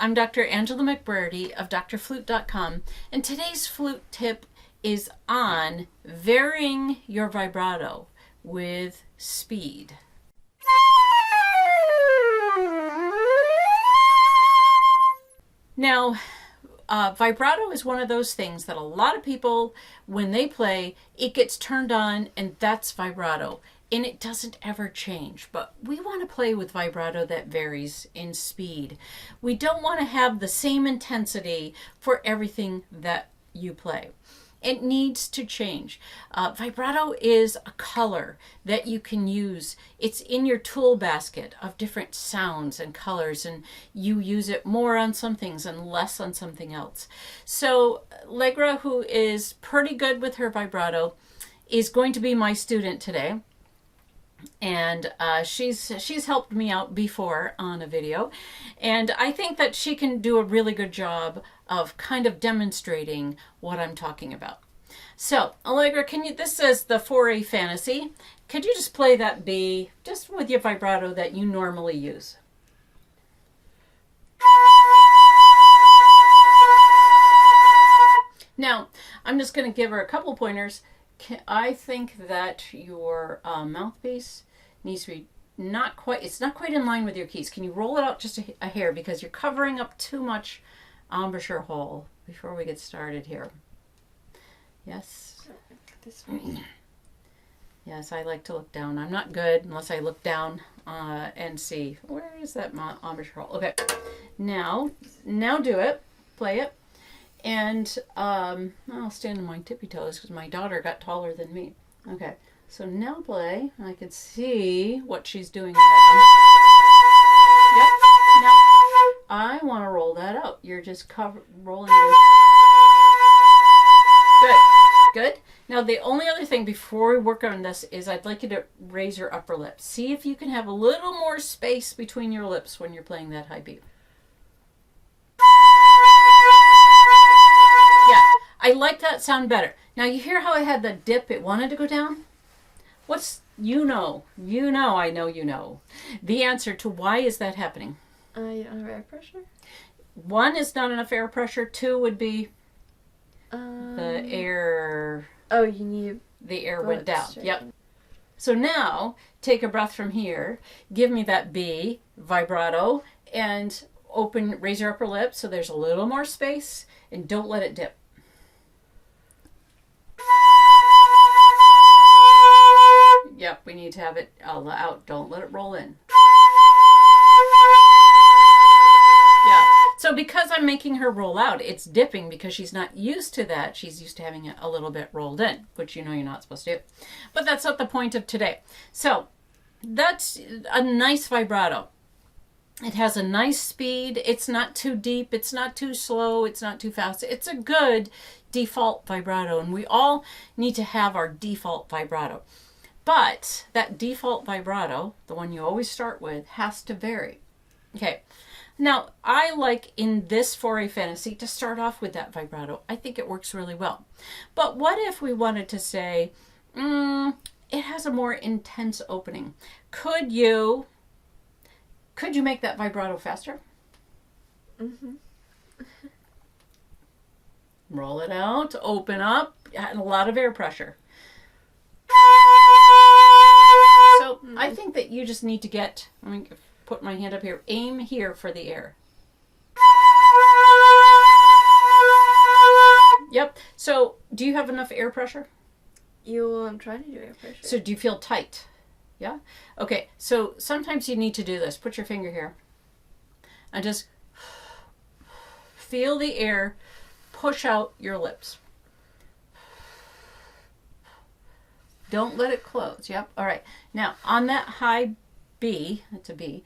I'm Dr. Angela McBurdy of DoctorFlute.com, and today's flute tip is on varying your vibrato with speed. Now, vibrato is one of those things that a lot of people, when they play, it gets turned on and that's vibrato. And it doesn't ever change. But we want to play with vibrato that varies in speed. We don't want to have the same intensity for everything that you play. It needs to change. Vibrato is a color that you can use. It's in your tool basket of different sounds and colors, and you use it more on some things and less on something else. So Allegra, who is pretty good with her vibrato, is going to be my student today. And she's helped me out before on a video, and I think that she can do a really good job of kind of demonstrating what I'm talking about. So Allegra, this says the 4A Fantasy. Could you just play that B just with your vibrato that you normally use? Now I'm just going to give her a couple pointers. I think that your mouthpiece needs to be it's not quite in line with your keys. Can you roll it out just a hair, because you're covering up too much embouchure hole before we get started here. Yes? This way. Yes, I like to look down. I'm not good unless I look down and see. Where is that embouchure hole? Okay. Now do it. Play it. And I'll stand on my tippy toes because my daughter got taller than me. Okay, so now play. I can see what she's doing. Yep. Now I want to roll that out. You're just rolling it. Good. Now the only other thing before we work on this is I'd like you to raise your upper lip. See if you can have a little more space between your lips when you're playing that high B. I like that sound better. Now you hear how I had the dip, it wanted to go down? I know you know. The answer to why is that happening? You don't have air pressure? One is not enough air pressure. Two would be the air. Oh, you need the air went down. Yep. So now take a breath from here. Give me that B, vibrato, and raise your upper lip so there's a little more space, and don't let it dip. Yep, we need to have it out. Don't let it roll in. Yeah. So because I'm making her roll out, it's dipping because she's not used to that. She's used to having it a little bit rolled in, which you know you're not supposed to do. But that's not the point of today. So that's a nice vibrato. It has a nice speed. It's not too deep. It's not too slow. It's not too fast. It's a good default vibrato, and we all need to have our default vibrato. But that default vibrato, the one you always start with, has to vary. Okay. Now, I like in this 4A Fantasy to start off with that vibrato. I think it works really well. But what if we wanted to say, it has a more intense opening? Could you make that vibrato faster? Mm-hmm. Roll it out, open up, and a lot of air pressure. So I think that you just need to put my hand up here, aim here for the air. Yep. So do you have enough air pressure? I'm trying to do air pressure. So do you feel tight? Yeah? Okay, so sometimes you need to do this. Put your finger here and just feel the air push out your lips. Don't let it close. Yep. All right. Now, on that high B, that's a B,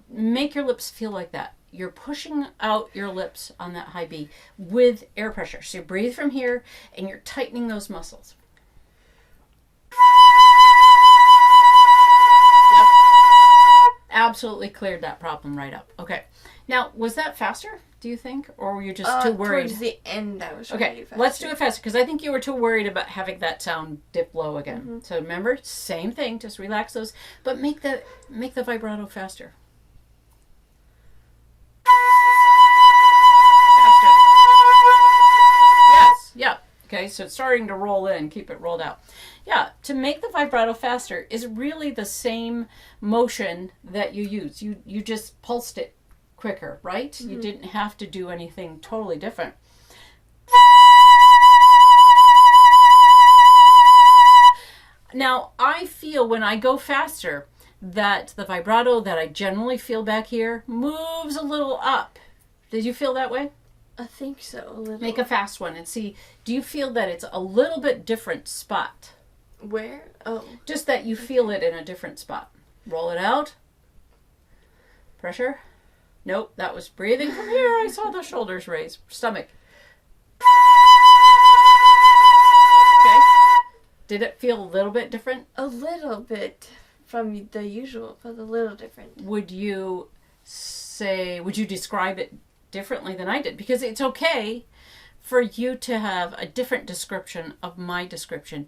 make your lips feel like that. You're pushing out your lips on that high B with air pressure. So you breathe from here and you're tightening those muscles. Yep. Absolutely cleared that problem right up. Okay. Now, was that faster, do you think? Or were you just too worried? Towards the end, I was trying to do faster. Let's do it faster, because I think you were too worried about having that sound dip low again. Mm-hmm. So remember, same thing, just relax those, but make the vibrato faster. Yes. Yeah. Okay, so it's starting to roll in. Keep it rolled out. Yeah, to make the vibrato faster is really the same motion that you use. You just pulsed it quicker, right? Mm-hmm. You didn't have to do anything totally different. Now, I feel when I go faster that the vibrato that I generally feel back here moves a little up. Did you feel that way? I think so, a little. Make a fast one and see, do you feel that it's a little bit different spot? Where? Oh. Just that you feel it in a different spot. Roll it out. Pressure. Nope, that was breathing from here. I saw the shoulders raise. Stomach. Okay. Did it feel a little bit different? A little bit from the usual, but a little different. Would you describe it differently than I did? Because it's okay for you to have a different description of my description.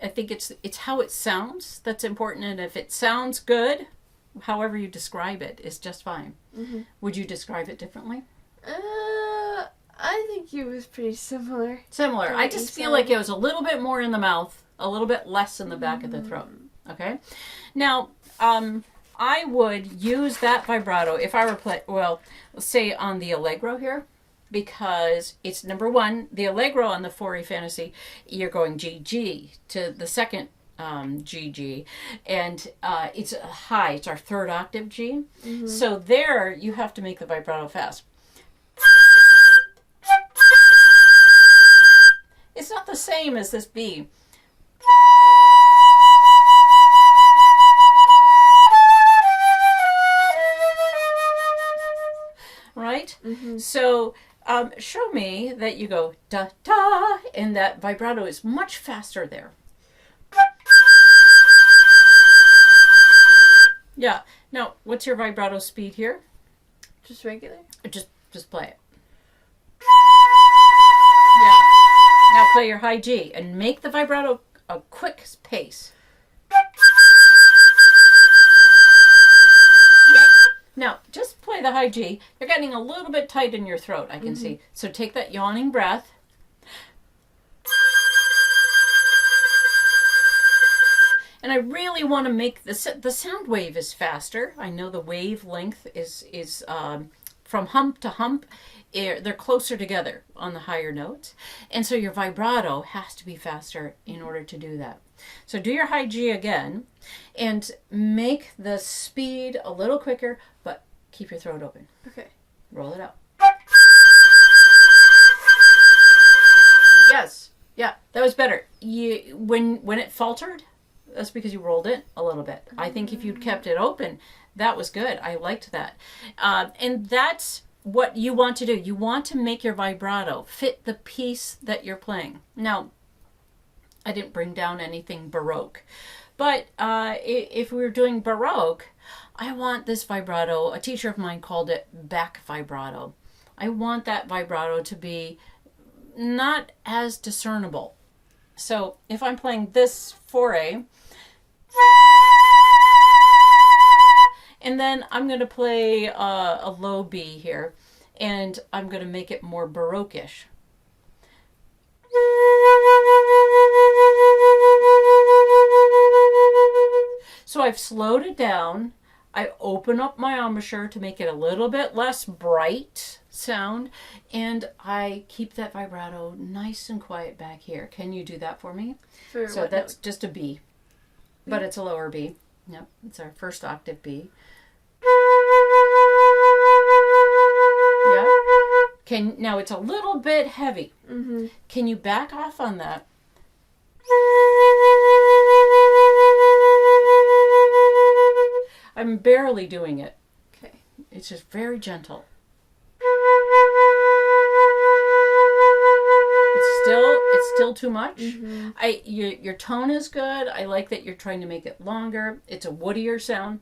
I think it's how it sounds that's important, and if it sounds good, however you describe it is just fine. Mm-hmm. Would you describe it differently? I think it was pretty similar. Similar. I just feel like it was a little bit more in the mouth, a little bit less in the back of the throat. Okay? Now, I would use that vibrato if I were say on the Allegra here, because it's number one, the Allegra on the 4E Fantasy, you're going GG to the second GG, and it's high, it's our third octave G. Mm-hmm. So there you have to make the vibrato fast. It's not the same as this B. Right? Mm-hmm. So show me that you go da-da, and that vibrato is much faster there. Yeah. Now, what's your vibrato speed here? Just regular? Just play it. Yeah. Now play your high G and make the vibrato a quick pace. Now, just play the high G. You're getting a little bit tight in your throat, I can see. So take that yawning breath. And I really want to make the sound wave is faster. I know the wavelength is from hump to hump. They're closer together on the higher notes. And so your vibrato has to be faster in order to do that. So do your high G again and make the speed a little quicker, but keep your throat open. Okay. Roll it out. Yes. Yeah, that was better. When it faltered, that's because you rolled it a little bit. I think if you'd kept it open, that was good. I liked that. And that's what you want to do. You want to make your vibrato fit the piece that you're playing. Now, I didn't bring down anything Baroque. But if we were doing Baroque, I want this vibrato, a teacher of mine called it back vibrato. I want that vibrato to be not as discernible. So if I'm playing this 4A, and then I'm going to play a low B here, and I'm going to make it more Baroque-ish. So I've slowed it down. I open up my embouchure to make it a little bit less bright sound, and I keep that vibrato nice and quiet back here. Can you do that for me? So that's just a B, but it's a lower B. Yep, it's our first octave B. Yeah. Now it's a little bit heavy. Mm-hmm. Can you back off on that? I'm barely doing it. Okay. It's just very gentle. It's still too much. Mm-hmm. Your tone is good. I like that you're trying to make it longer. It's a woodier sound.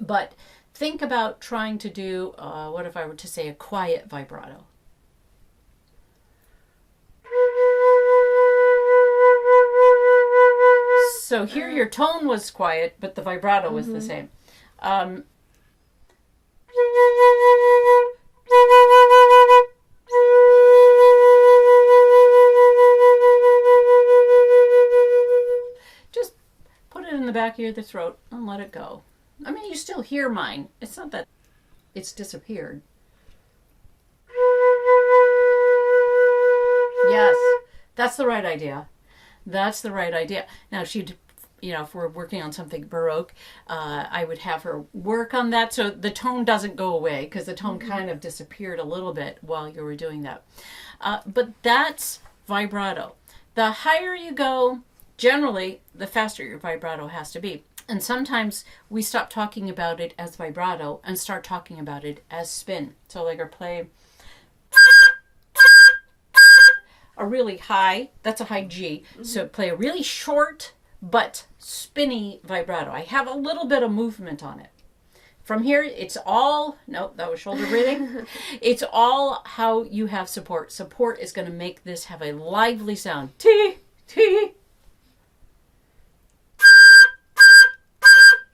But think about trying to do, what if I were to say a quiet vibrato? So here your tone was quiet, but the vibrato was the same. back of the throat and let it go. I mean, you still hear mine. It's not that it's disappeared. Yes, that's the right idea. That's the right idea. Now, she'd, if we're working on something Baroque, I would have her work on that so the tone doesn't go away, because the tone kind of disappeared a little bit while you were doing that. But that's vibrato. The higher you go, generally, the faster your vibrato has to be. And sometimes we stop talking about it as vibrato and start talking about it as spin. So like our play a really high, that's a high G. So play a really short but spinny vibrato. I have a little bit of movement on it. From here, it's all, nope, that was shoulder breathing. It's all how you have support. Support is going to make this have a lively sound. T, T.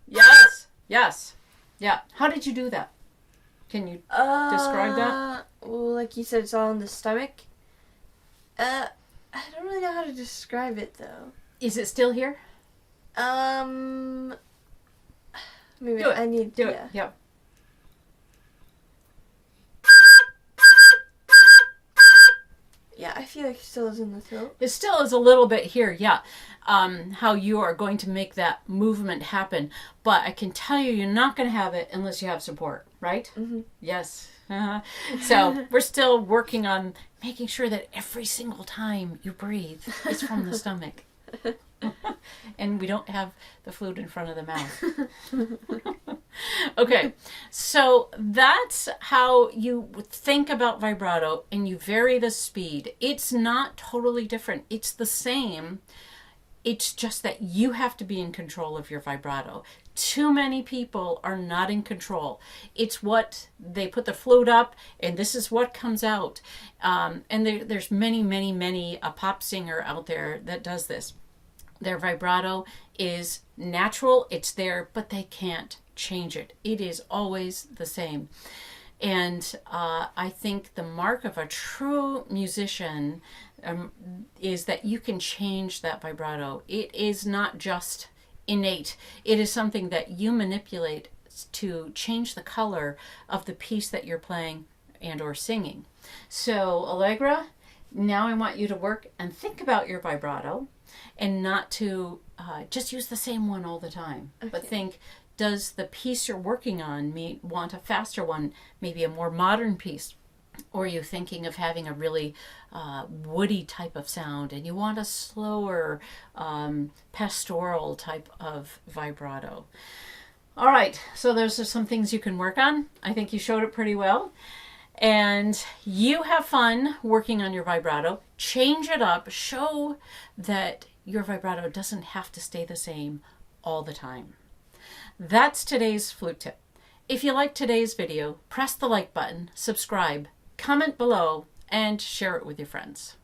Yes, yes. Yeah. How did you do that? Can you describe that? Well, like you said, it's all in the stomach. I don't really know how to describe it, though. Is it still here? Maybe Do it. I need Do to. it. Yep. Yeah, I feel like it still is in the throat. It still is a little bit here, yeah. How you are going to make that movement happen. But I can tell you, you're not going to have it unless you have support, right? Mm-hmm. Yes. So we're still working on making sure that every single time you breathe is from the stomach. And we don't have the flute in front of the mouth. Okay, so that's how you think about vibrato, and you vary the speed. It's not totally different. It's the same. It's just that you have to be in control of your vibrato. Too many people are not in control. It's what they put the flute up, and this is what comes out. And there's many a pop singer out there that does this. Their vibrato is natural, it's there, but they can't change it. It is always the same. And I think the mark of a true musician is that you can change that vibrato. It is not just innate. It is something that you manipulate to change the color of the piece that you're playing and or singing. So, Allegra, now I want you to work and think about your vibrato, and not to just use the same one all the time. Okay. But think, does the piece you're working on want a faster one, maybe a more modern piece? Or are you thinking of having a really woody type of sound and you want a slower pastoral type of vibrato? All right, so those are some things you can work on. I think you showed it pretty well. And you have fun working on your vibrato. Change it up. Show that your vibrato doesn't have to stay the same all the time. That's today's flute tip. If you liked today's video, press the like button, subscribe, comment below, and share it with your friends.